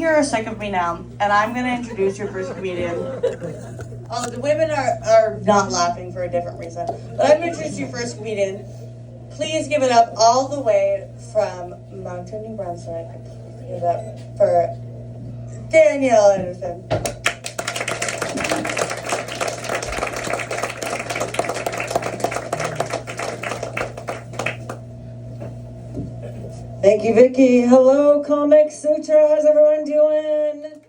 you're a second of me now, and I'm gonna introduce your first comedian. Oh, the women are not laughing for a different reason. But I'm gonna introduce your first comedian. Please give it up all the way from Moncton, New Brunswick. Give it up for Danielle Anderson. Thank you, Vicky. Hello, Comic Sutra. How's everyone doing?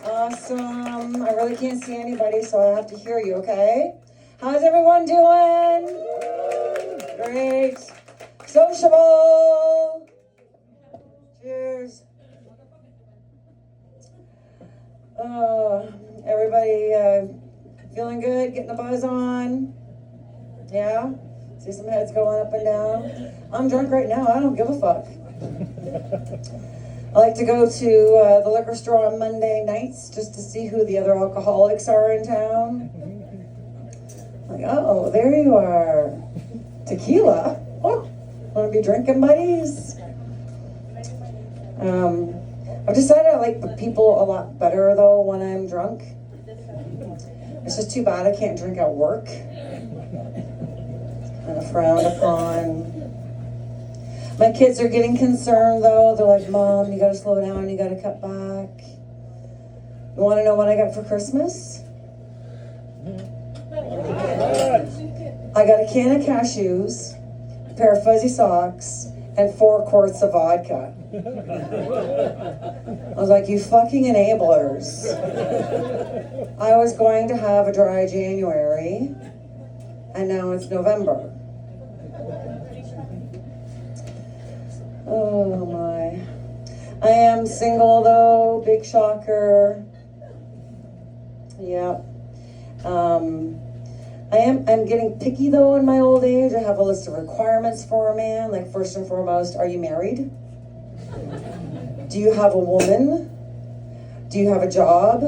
Awesome. I really can't see anybody, so I have to hear you, okay? How's everyone doing? Great. Sociable. Cheers. Everybody feeling good? Getting the buzz on? Yeah? See some heads going up and down. I'm drunk right now. I don't give a fuck. I like to go to the liquor store on Monday nights just to see who the other alcoholics are in town. Like, oh, there you are. Tequila. Oh, want to be drinking buddies? I've decided I like the people a lot better though when I'm drunk. It's just too bad I can't drink at work. Kind of frowned upon. My kids are getting concerned though. They're like, Mom, you gotta slow down, you gotta cut back. You wanna know what I got for Christmas? I got a can of cashews, a pair of fuzzy socks, and 4 quarts of vodka. I was like, you fucking enablers. I was going to have a dry January, and now it's November. Oh my. I am single though, big shocker. Yep. I'm getting picky though in my old age. I have a list of requirements for a man. Like first and foremost, are you married? Do you have a woman? Do you have a job?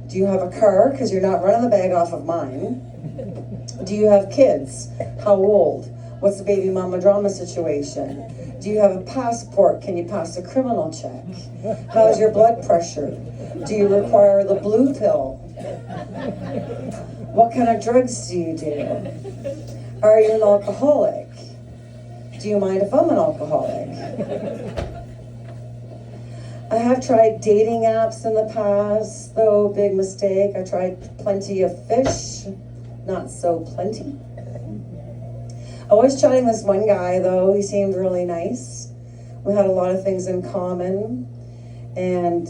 Do you have a car? Because you're not running the bag off of mine. Do you have kids? How old? What's the baby mama drama situation? Do you have a passport? Can you pass a criminal check? How's your blood pressure? Do you require the blue pill? What kind of drugs do you do? Are you an alcoholic? Do you mind if I'm an alcoholic? I have tried dating apps in the past, though, big mistake. I tried Plenty of Fish, not so plenty. I was chatting this one guy, though. He seemed really nice. We had a lot of things in common. And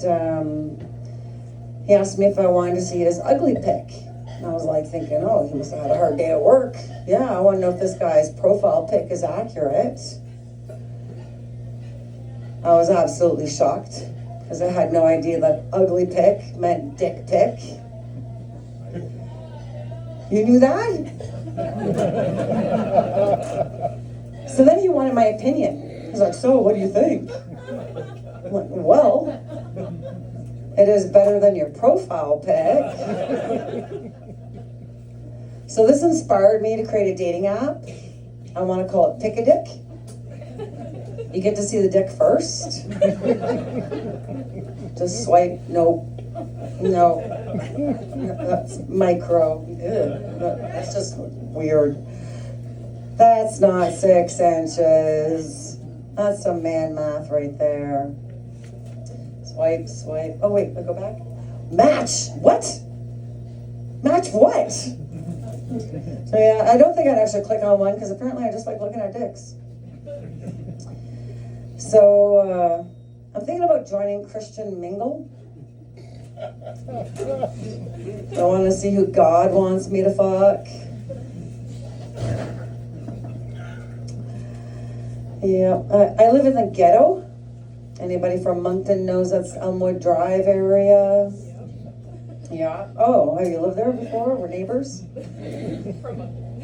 he asked me if I wanted to see his ugly pic. And I was like thinking, oh, he must have had a hard day at work. Yeah, I want to know if this guy's profile pic is accurate. I was absolutely shocked because I had no idea that ugly pic meant dick pic. You knew that? So then he wanted my opinion. He's like, so what do you think? I'm like, well, it is better than your profile pic. So this inspired me to create a dating app. I want to call it Pick a Dick. You get to see the dick first. Just swipe, no, that's micro. Ew, that's just weird. That's not 6 inches. That's some man math right there. Swipe. Oh wait, I'll go back. Match, what? Match what? So yeah, I don't think I'd actually click on one because apparently I just like looking at dicks. So, I'm thinking about joining Christian Mingle. I want to see who God wants me to fuck. Yeah, I live in the ghetto. Anybody from Moncton knows that's Elmwood Drive area? Yeah. Oh, have you lived there before? We're neighbors?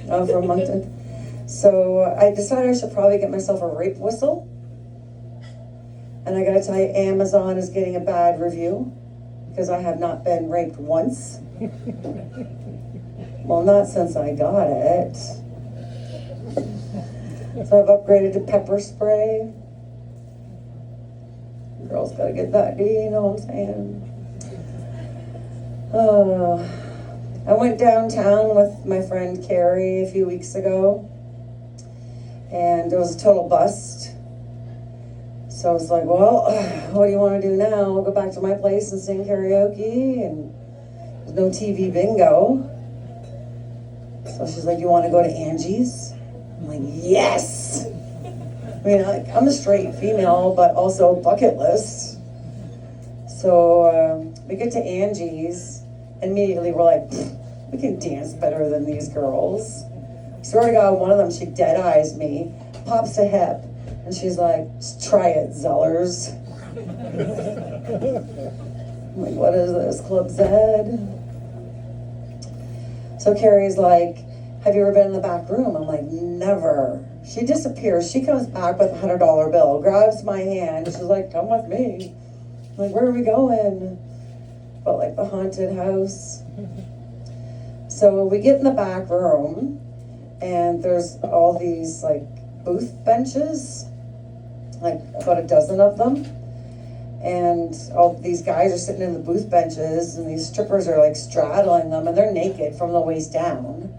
Oh, from Moncton. So I decided I should probably get myself a rape whistle. And I gotta tell you, Amazon is getting a bad review because I have not been raped once. Well, not since I got it. So I've upgraded to pepper spray. Girls gotta get that D, you know what I'm saying? I went downtown with my friend Carrie a few weeks ago, and it was a total bust. So I was like, well, what do you want to do now? I'll go back to my place and sing karaoke, and there's no TV bingo. So she's like, you want to go to Angie's? I'm like, yes! I mean, I'm a straight female, but also bucket list. So we get to Angie's, and immediately we're like, we can dance better than these girls. Swear to God, one of them, she dead eyes me, pops a hip, and she's like, try it, Zellers. I'm like, what is this, Club Z? So Carrie's like, have you ever been in the back room? I'm like, never. She disappears. She comes back with a $100 bill, grabs my hand. She's like, come with me. I'm like, where are we going? But like the haunted house. So we get in the back room, and there's all these like booth benches, like about a dozen of them. And all these guys are sitting in the booth benches, and these strippers are like straddling them, and they're naked from the waist down.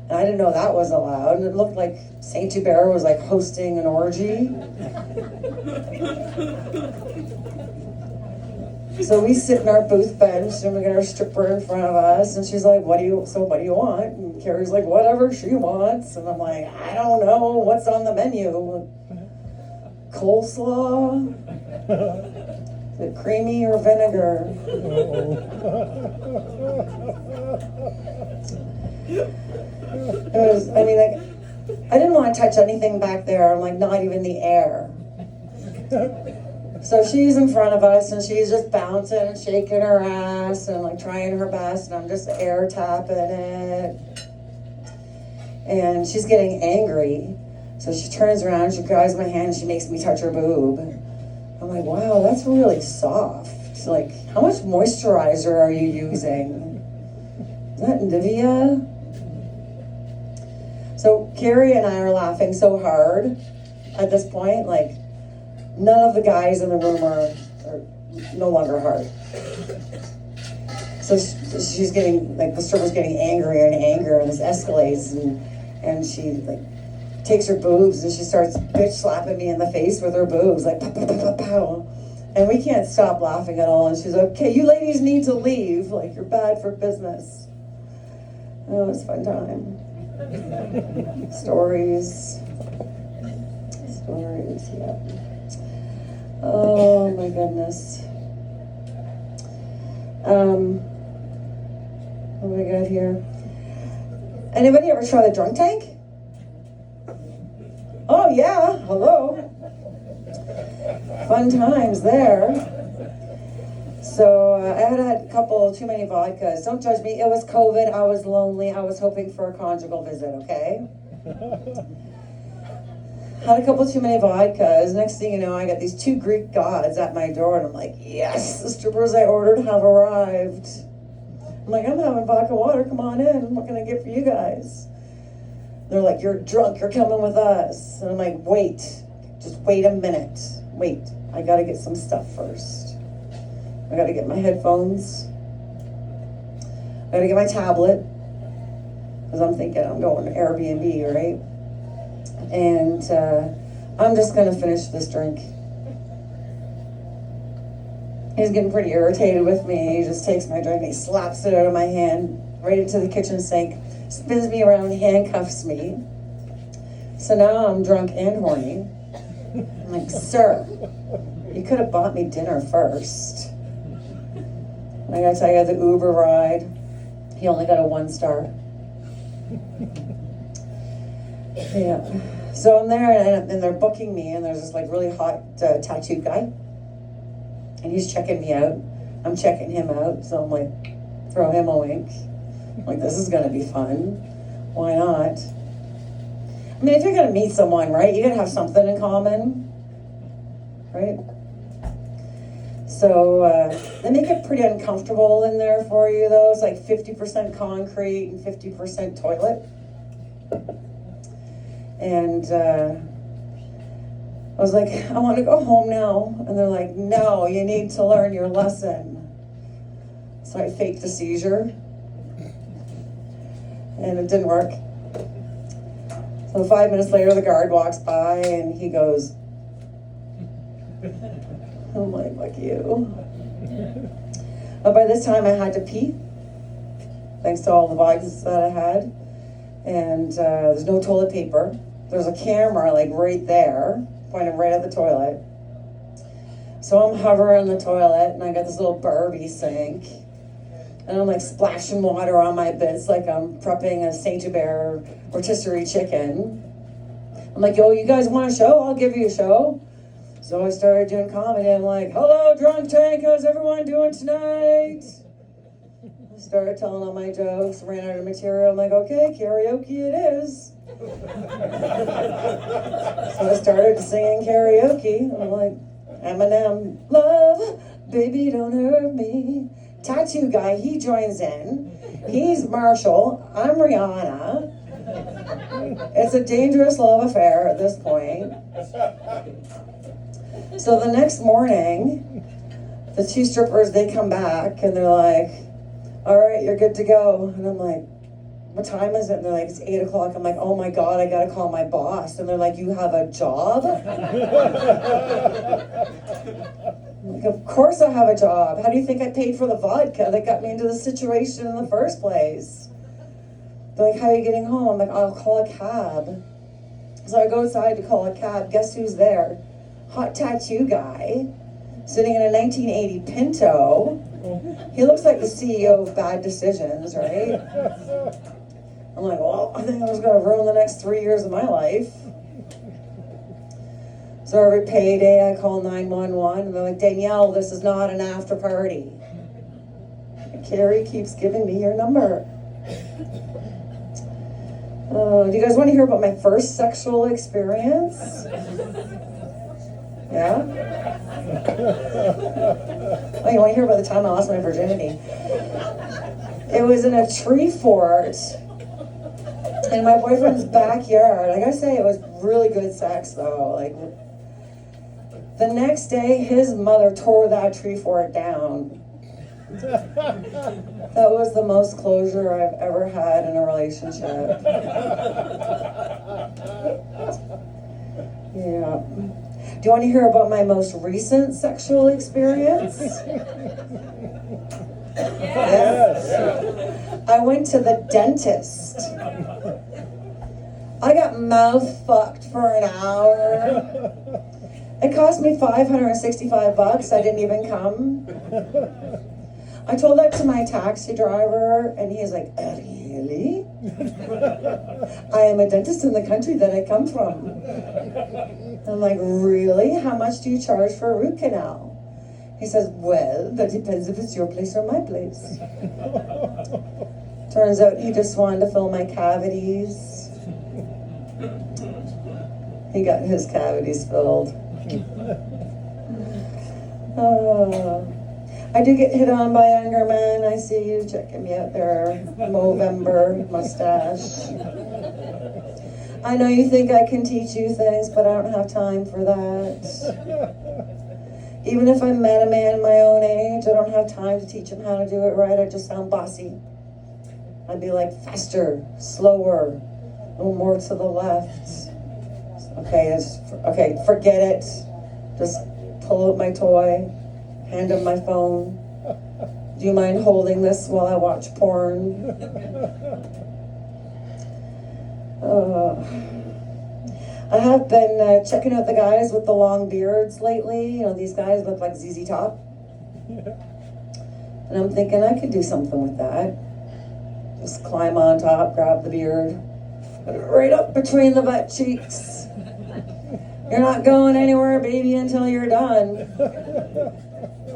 And I didn't know that was allowed. And it looked like Saint Hubert was like hosting an orgy. So we sit in our booth bench, and we got our stripper in front of us, and she's like, what do you want? And Carrie's like, whatever she wants. And I'm like, I don't know, what's on the menu? Coleslaw? Is it creamy or vinegar? It was, I mean, like, I didn't want to touch anything back there. I'm like, not even the air. So she's in front of us, and she's just bouncing and shaking her ass and like trying her best, and I'm just air tapping it. And she's getting angry. So she turns around, she grabs my hand, and she makes me touch her boob. I'm like, wow, that's really soft. She's like, how much moisturizer are you using? Is that Nivea? So Carrie and I are laughing so hard at this point, like none of the guys in the room are no longer hard. So she's getting, like the stripper's getting angrier and angrier, and this escalates, and she like takes her boobs and she starts bitch slapping me in the face with her boobs, like pow, pow, pow, pow, pow. And we can't stop laughing at all. And she's like, okay, you ladies need to leave. Like, you're bad for business. Oh, it was a fun time. Stories, yeah. Oh my goodness. What do we got here? Anybody ever try the drunk tank? Oh yeah, hello. Fun times there. So I had a couple too many vodkas. Don't judge me. It was COVID. I was lonely. I was hoping for a conjugal visit, okay? Had a couple too many vodkas. Next thing you know, I got these two Greek gods at my door, and I'm like, yes, the strippers I ordered have arrived. I'm like, I'm having vodka water. Come on in. What can I get for you guys? They're like, you're drunk. You're coming with us. And I'm like, wait. Just wait a minute. Wait. I got to get some stuff first. I got to get my headphones. I got to get my tablet. Because I'm thinking I'm going to Airbnb, right? And I'm just going to finish this drink. He's getting pretty irritated with me. He just takes my drink and he slaps it out of my hand right into the kitchen sink, spins me around, handcuffs me. So now I'm drunk and horny. I'm like, sir, you could have bought me dinner first. And I gotta tell you, the Uber ride, he only got a 1 star. Yeah. So I'm there, and they're booking me, and there's this like really hot tattooed guy, and he's checking me out. I'm checking him out, so I'm like, throw him a wink. I'm like, this is gonna be fun. Why not? I mean, if you're gonna meet someone, right, you gotta have something in common, right? So they make it pretty uncomfortable in there for you, though. It's like 50% concrete and 50% toilet. And I was like, I want to go home now. And they're like, no, you need to learn your lesson. So I faked a seizure. And it didn't work. So 5 minutes later, the guard walks by and he goes, I'm like, fuck you. But by this time I had to pee, thanks to all the vibes that I had. And there's no toilet paper. There's a camera like right there, pointing right at the toilet. So I'm hovering the toilet and I got this little Barbie sink. And I'm like splashing water on my bits like I'm prepping a Saint-Hubert rotisserie chicken. I'm like, yo, you guys want a show? I'll give you a show. So I started doing comedy. I'm like, hello, drunk tank, how's everyone doing tonight? I started telling all my jokes, ran out of material. I'm like, okay, karaoke it is. So I started singing karaoke. I'm like, Eminem, love, baby, don't hurt me. Tattoo guy, he joins in. He's Marshall, I'm Rihanna. It's a dangerous love affair at this point. So the next morning, the two strippers, they come back and they're like, all right, you're good to go. And I'm like, what time is it? And they're like, it's 8 o'clock. I'm like, oh my God, I gotta call my boss. And they're like, you have a job? Like, of course I have a job. How do you think I paid for the vodka that got me into the situation in the first place? They're like, how are you getting home? I'm like, I'll call a cab. So I go outside to call a cab. Guess who's there? Hot tattoo guy, sitting in a 1980 Pinto. He looks like the CEO of Bad Decisions, right? I'm like, well, I think I was gonna ruin the next 3 years of my life. So every payday I call 911 and they're like, Danielle, this is not an after party. And Carrie keeps giving me your number. Do you guys want to hear about my first sexual experience? Yeah? Oh, you want to hear about the time I lost my virginity? It was in a tree fort in my boyfriend's backyard. I gotta say, it was really good sex though. Like, the next day, his mother tore that tree fort down. That was the most closure I've ever had in a relationship. Yeah. Do you want to hear about my most recent sexual experience? Yes. I went to the dentist. I got mouth fucked for an hour. It cost me $565. I didn't even come. I told that to my taxi driver, and he's like, really? I am a dentist in the country that I come from. I'm like, really? How much do you charge for a root canal? He says, well, that depends if it's your place or my place. Turns out he just wanted to fill my cavities. He got his cavities filled. I do get hit on by younger men. I see you checking me out there, Movember mustache. I know you think I can teach you things, but I don't have time for that. Even if I met a man my own age, I don't have time to teach him how to do it right. I just sound bossy. I'd be like, faster, slower, a little more to the left. Okay, forget it. Just pull out my toy, hand him my phone. Do you mind holding this while I watch porn? I have been checking out the guys with the long beards lately. You know, these guys look like ZZ Top. And I'm thinking I could do something with that. Just climb on top, grab the beard, put it right up between the butt cheeks. You're not going anywhere, baby, until you're done.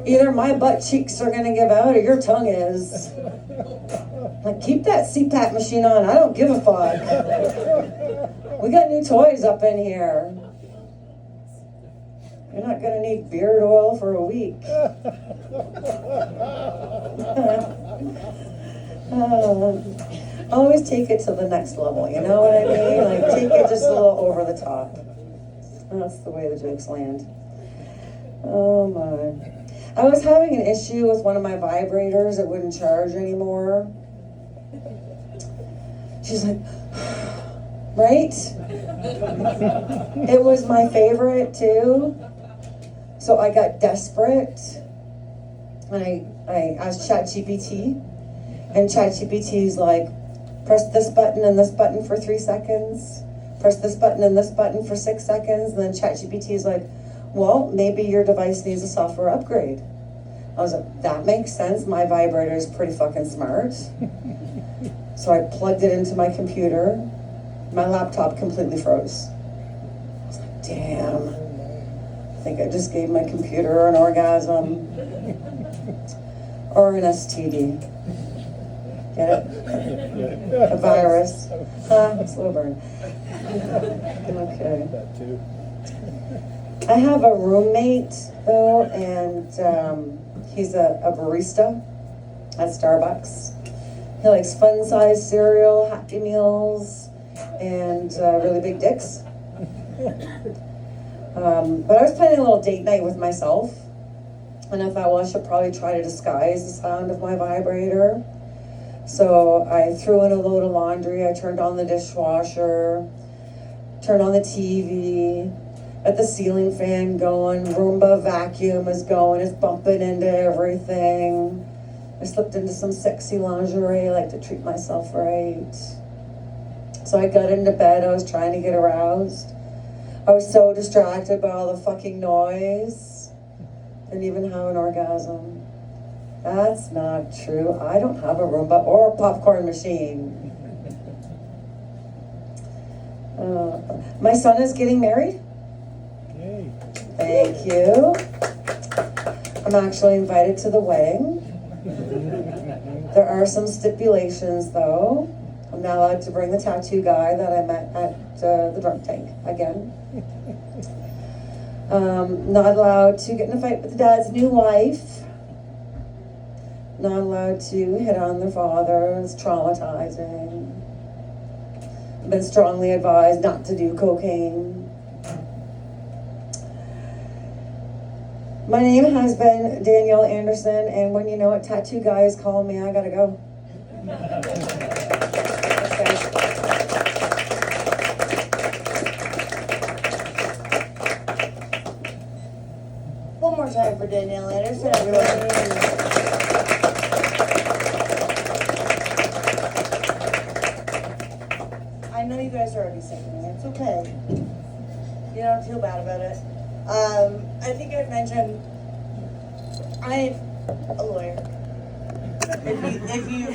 Either my butt cheeks are gonna give out or your tongue is. Like, keep that CPAP machine on, I don't give a fuck. We got new toys up in here. You're not gonna need beard oil for a week. Always take it to the next level, you know what I mean? Like, take it just a little over the top. That's the way the jokes land. Oh my. I was having an issue with one of my vibrators that wouldn't charge anymore. She's like, right? It was my favorite too. So I got desperate and I asked ChatGPT, and ChatGPT's like, press this button and this button for 3 seconds, press this button and this button for 6 seconds, and then ChatGPT's like, well, maybe your device needs a software upgrade. I was like, that makes sense. My vibrator is pretty fucking smart. So I plugged it into my computer. My laptop completely froze. I was like, damn. I think I just gave my computer an orgasm. Or an STD. Get it? A virus. Slow burn. Okay. That too. I have a roommate, though, and he's a barista at Starbucks. He likes fun-sized cereal, Happy Meals, and really big dicks. But I was planning a little date night with myself, and I thought, well, I should probably try to disguise the sound of my vibrator. So I threw in a load of laundry, I turned on the dishwasher, turned on the TV, got the ceiling fan going, Roomba vacuum is going, it's bumping into everything. I slipped into some sexy lingerie, I like to treat myself right. So I got into bed, I was trying to get aroused. I was so distracted by all the fucking noise. Didn't even have an orgasm. That's not true. I don't have a Roomba or a popcorn machine. My son is getting married. Yay. Thank you. I'm actually invited to the wedding. There are some stipulations though. I'm not allowed to bring the tattoo guy that I met at the drunk tank again. Not allowed to get in a fight with the dad's new wife. Not allowed to hit on their father. It's traumatizing. I've been strongly advised not to do cocaine. My name has been Danielle Anderson, and when you know it, tattoo guy is calling me, I gotta go. Thanks, guys. One more time for Danielle Anderson, everyone. I know you guys are already singing. It's okay. You don't feel bad about it. I think I've mentioned I'm a lawyer. If you